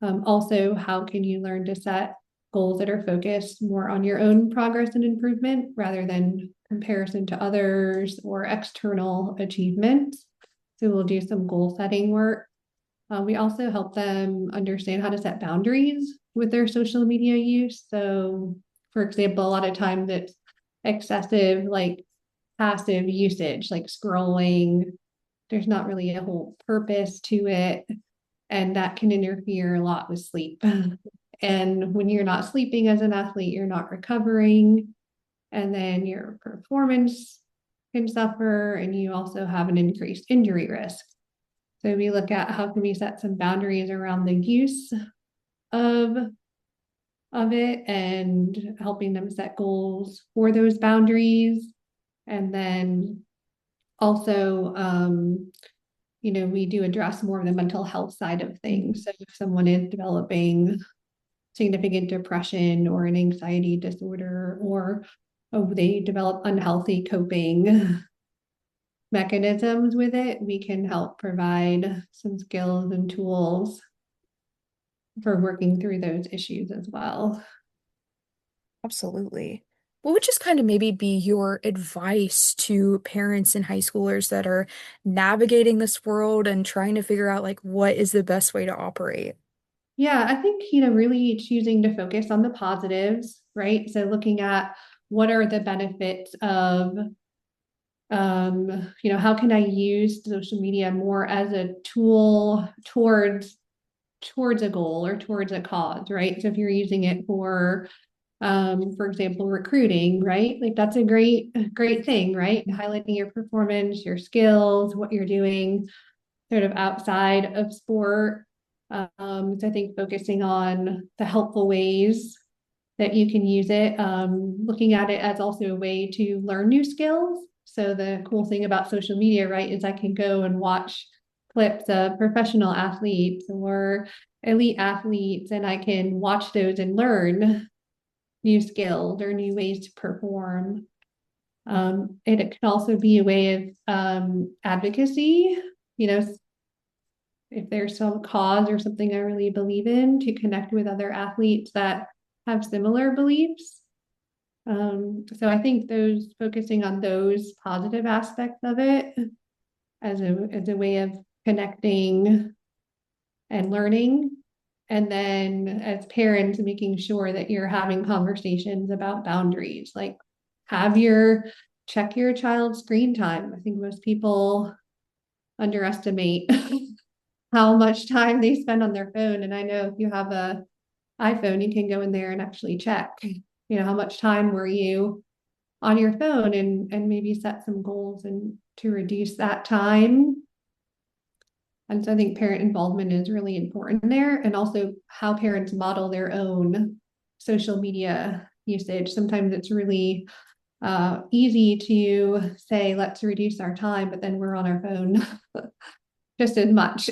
Also, how can you learn to set goals that are focused more on your own progress and improvement rather than comparison to others or external achievements? So we'll do some goal setting work. We also help them understand how to set boundaries with their social media use. So, for example, a lot of times it's excessive, like passive usage, like scrolling. There's not really a whole purpose to it. And that can interfere a lot with sleep. And when you're not sleeping as an athlete, you're not recovering. And then your performance can suffer, and you also have an increased injury risk. So we look at how can we set some boundaries around the use of of it and helping them set goals for those boundaries. And then also, we do address more of the mental health side of things. So if someone is developing significant depression or an anxiety disorder, or they develop unhealthy coping mechanisms with it, we can help provide some skills and tools for working through those issues as well. Absolutely. What would just kind of maybe be your advice to parents and high schoolers that are navigating this world and trying to figure out like what is the best way to operate? Yeah, I think, really choosing to focus on the positives, right? So looking at what are the benefits of, how can I use social media more as a tool towards a goal or towards a cause, right? So if you're using it for example, recruiting, right? Like that's a great thing, right? Highlighting your performance, your skills, what you're doing sort of outside of sport. So I think focusing on the helpful ways that you can use it, looking at it as also a way to learn new skills. So the cool thing about social media, right, is I can go and watch clips of professional athletes or elite athletes, and I can watch those and learn new skills or new ways to perform. It can also be a way of advocacy, you know, if there's some cause or something I really believe in, to connect with other athletes that have similar beliefs. So I think those focusing on those positive aspects of it as a way of connecting and learning. And then as parents, making sure that you're having conversations about boundaries, like have your check your child's screen time. I think most people underestimate how much time they spend on their phone. And I know if you have a iPhone, you can go in there and actually check, how much time were you on your phone, and maybe set some goals and to reduce that time. And so I think parent involvement is really important there, and also how parents model their own social media usage. Sometimes it's really easy to say, let's reduce our time, but then we're on our phone just as much.